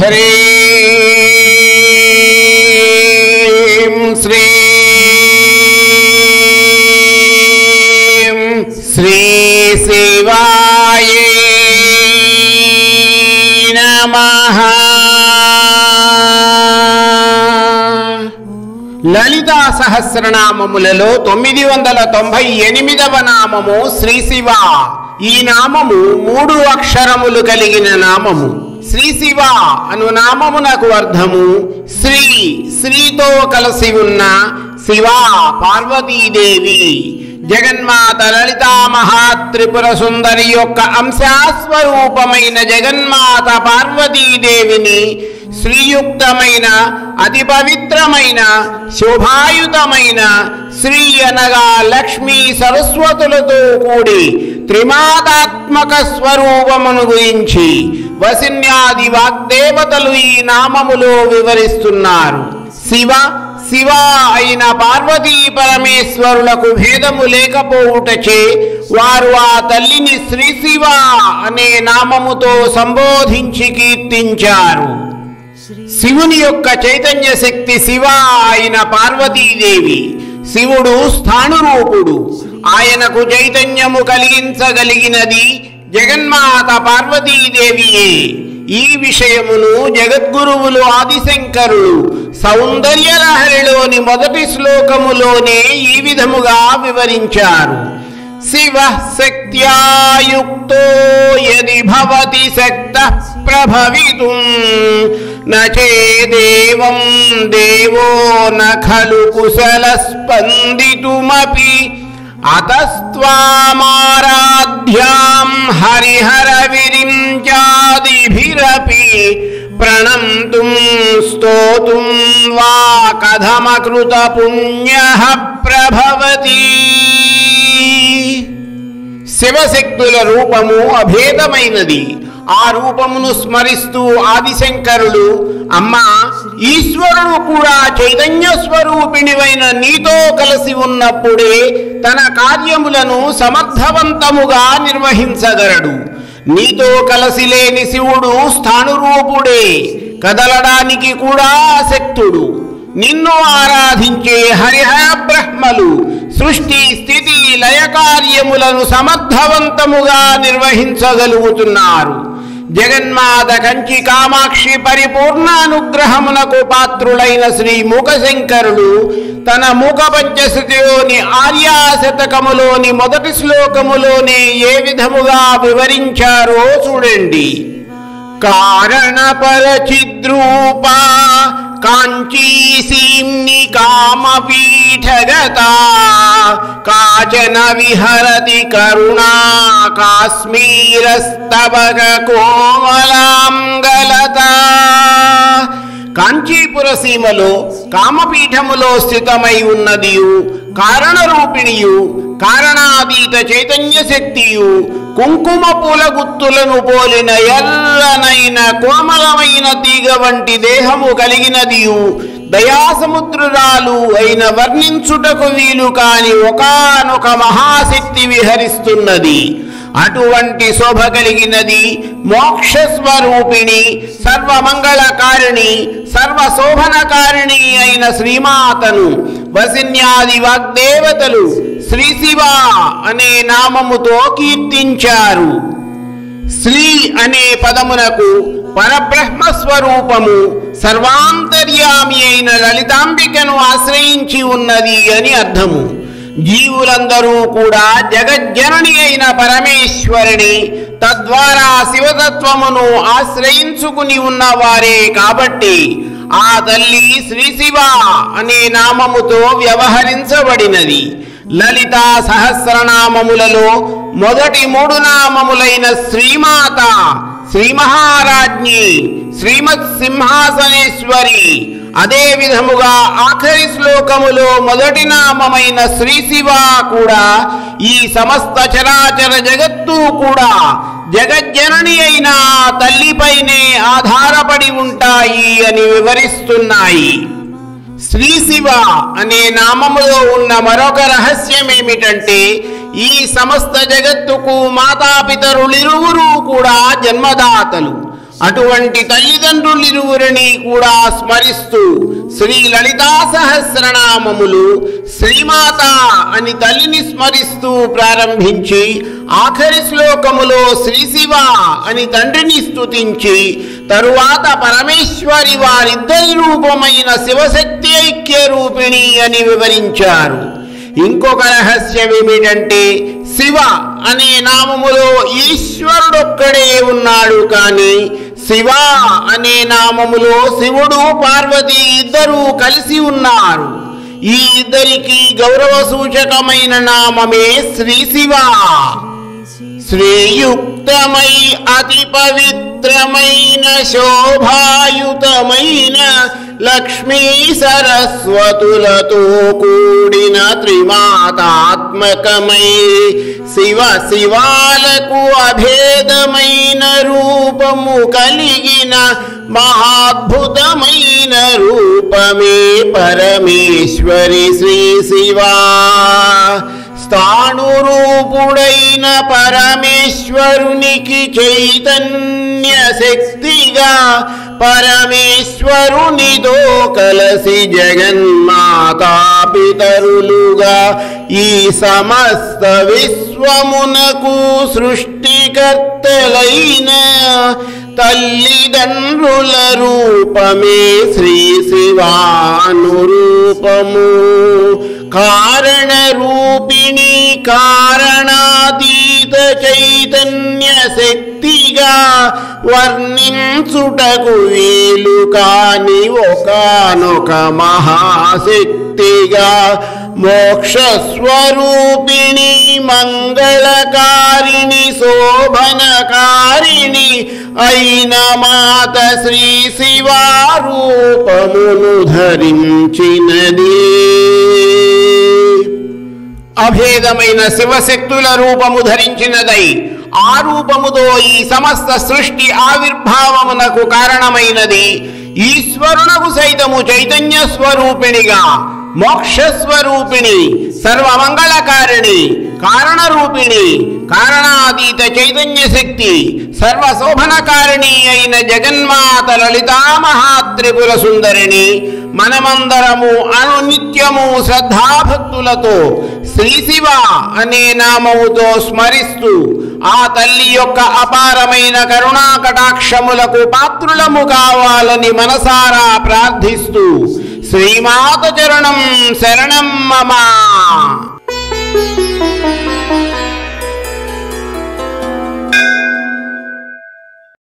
హ్రీం శ్రీం శ్రీ శివాయ నమః. లలితా సహస్రనామములలో 998వ నామము శ్రీ శివ. ఈ నామము 3 అక్షరములు కలిగిన నామము. శ్రీ శివ అను నామమునకు అర్థము శ్రీ, శ్రీతో కలిసి ఉన్న శివ పార్వతీదేవి. జగన్మాత లలితా మహాత్రిపుర సుందరి యొక్క అంశాస్వరూపమైన జగన్మాత పార్వతీదేవిని శ్రీయుక్తమైన అతి పవిత్రమైన శోభాయుతమైన శ్రీ అనగా లక్ష్మీ సరస్వతులతో కూడి త్రిమాతాత్మక స్వరూపమును గురించి వసిన్యాది వాగ్దేవతలు ఈ నామములో వివరిస్తున్నారు. శివ శివ అయిన పార్వతీ పరమేశ్వరులకు భేదము లేకపోవుటచే వారు ఆ తల్లిని శ్రీ శివ అనే నామముతో సంబోధించి కీర్తించారు. శివుని యొక్క చైతన్య శక్తి శివ అయిన పార్వతీదేవి. శివుడు స్థాణురూపుడు. ఆయనకు చైతన్యము కలిగించగలిగినది జగన్మాత పార్వతీదేవియే. ఈ విషయమును జగద్గురువులు ఆదిశంకరులు సౌందర్యలహరిలోని మొదటి శ్లోకములోనే ఈ విధముగా వివరించారు. శివ శక్త్యాయుక్తో యది భవతి శక్తః ప్రభవితుం నచేదేవం దేవో న ఖలు కుశల స్పందితుమపి అతస్త్వామారాధ్యాం హరిహర విరించాదిభిరపి ప్రణంతుం స్తోతుం వా కథమకృత పుణ్యః ప్రభవతి. శివశక్తుల రూపము అభేదమైనది. ఆ రూపమును స్మరిస్తూ ఆదిశంకరులు, అమ్మా, ఈశ్వరుడు కూడా చైతన్య స్వరూపిణివైన నీతో కలిసి ఉన్నప్పుడే తన కార్యములను సమర్థవంతముగా నిర్వహించగలడు. నీతో కలిసి లేని శివుడు స్థాణురూపుడే, కదలడానికి కూడా అశక్తుడు. నిన్ను ఆరాధించే హరిహర బ్రహ్మలు సృష్టి స్థితి లయ కార్యములను సమర్థవంతముగా నిర్వహించగలుగుతున్నారు. జగన్మాత కంచి కామాక్షి పరిపూర్ణ అనుగ్రహమునకు పాత్రులైన శ్రీ మూకశంకరుడు తన మూక పంచశతిలోని ఆర్యాశతకములోని మొదటి శ్లోకములోనే ఏ విధముగా వివరించారో చూడండి. కారణ పరచిద్రూపా కాంచీసీమ్ని కామపీఠగతా కాచన విహరతి కరుణా కాశ్మీరస్తవక కోమలాంగలతా. కాంచీపుర సీమలో కామపీఠములో స్థితమై ఉన్నదియు, కారణరూపిణియు, కారణాతీత చైతన్య శక్తియు, కుంకుమ పూల గుత్తులను పోలిన ఎర్రనైన కోమలమైన తీగ వంటి దేహము కలిగినదియు, దయాసముద్రురాలు అయిన వర్ణించుటకు వీలు కాని ఒకానొక మహాశక్తి విహరిస్తున్నది. అటువంటి శోభ కలిగినది మోక్షస్వరూపిణి, సర్వమంగళకారిణి, సర్వశోభనకారిణి అయిన శ్రీమాతను వసిన్యాది వాగ్దేవతలు శ్రీ శివ అనే నామముతో కీర్తించారు. శ్రీ అనే పదమునకు పరబ్రహ్మ స్వరూపము సర్వాంతర్యామి అయిన లలితాంబికను ఆశ్రయించి ఉన్నది అని అర్థము. జీవులందరూ కూడా జగజ్జనని అయిన పరమేశ్వరిని, తద్వారా శివతత్వమును ఆశ్రయించుకుని ఉన్నవారే కాబట్టి ఆ తల్లి శ్రీ శివ అనే నామముతో వ్యవహరించబడినది. లలితా సహస్రనామములలో మొదటి 3 నామములైన శ్రీమాత, శ్రీ మహారాజ్ఞి, శ్రీమత్ సింహాసనేశ్వరి, అదే విధముగా ఆఖరి శ్లోకములో మొదటి నామమైన శ్రీ శివ కూడా ఈ సమస్త చరాచర జగత్తు కూడా జగజ్జనని అయిన తల్లిపైనే ఆధారపడి ఉంటాయి అని వివరిస్తున్నాయి. శ్రీ శివ అనే నామములో ఉన్న మరొక రహస్యం ఏమిటంటే, ఈ సమస్త జగత్తుకు మాతాపితరులిరువురు కూడా జన్మదాతలు. అటువంటి తల్లిదండ్రులిరువురిని కూడా స్మరిస్తూ శ్రీ లలితా సహస్రనామములు శ్రీమాత అని తల్లిని స్మరిస్తూ ప్రారంభించి ఆఖరి శ్లోకములో శ్రీ శివ అని తండ్రిని స్తుతించి తరువాత పరమేశ్వరి వారిద్దరి రూపమైన శివశక్తి ఐక్య రూపిణి అని వివరించారు. ఇంకొక రహస్యం ఏమిటంటే శివ అనే నామములో ఈశ్వరుడొక్కడే ఉన్నాడు, కానీ శివ అనే నామములో శివుడు పార్వతి ఇద్దరూ కలిసి ఉన్నారు. ఈ ఇద్దరికి గౌరవ సూచకమైన నామమే శ్రీ శివ. శ్రీయుక్తమై అతి పవిత్రమైన శోభాయుతమైన లక్ష్మీ సరస్వతులతో కూడిన త్రిమాతాత్మకమై శివ శివాలకు అభేదమైన రూపము కలిగిన మహాద్భుతమైన రూపమే పరమేశ్వరి శ్రీ శివా. స్థాణురూపుడైన పరమేశ్వరునికి చైతన్య శక్తిగా పరమేశ్వరునితో కలసి జగన్మాతా పితరులుగా ఈ సమస్త విశ్వమునకు సృష్టికర్తలైన తల్లిదండ్రుల రూపమే శ్రీ శివానురూపము. కారణ రూపిణి కారణాతీత చైతన్య శక్తిగా వర్ణించుటకు వీలు కాని ఒకానొక మహాశక్తిగా మోక్షస్వరూపిణి మంగళకారిణి శోభనకారిణి అయిన మాత శ్రీ శివారూపమును ధరించినది. అభేదమైన శివశక్తుల రూపము ధరించినదై ఆ రూపముతో ఈ సమస్త సృష్టి ఆవిర్భావమునకు కారణమైనది. ఈశ్వరునకు సైతము చైతన్య స్వరూపిణిగా మోక్షస్వరూపిణి సర్వమంగళకారిణి కారణరూపిణి కారణాతీత చైతన్య శక్తి సర్వశోభనకారిణి అయిన జగన్మాత లలితా మహాత్రిపుర సుందరిని మనమందరము అనునిత్యము శ్రద్ధాభక్తులతో శ్రీ శివ అనే నామముతో స్మరిస్తూ ఆ తల్లి యొక్క అపారమైన కరుణా కటాక్షములకు పాత్రులము కావాలని మనసారా ప్రార్థిస్తూ శ్రీమాత చరణం శరణం మమ.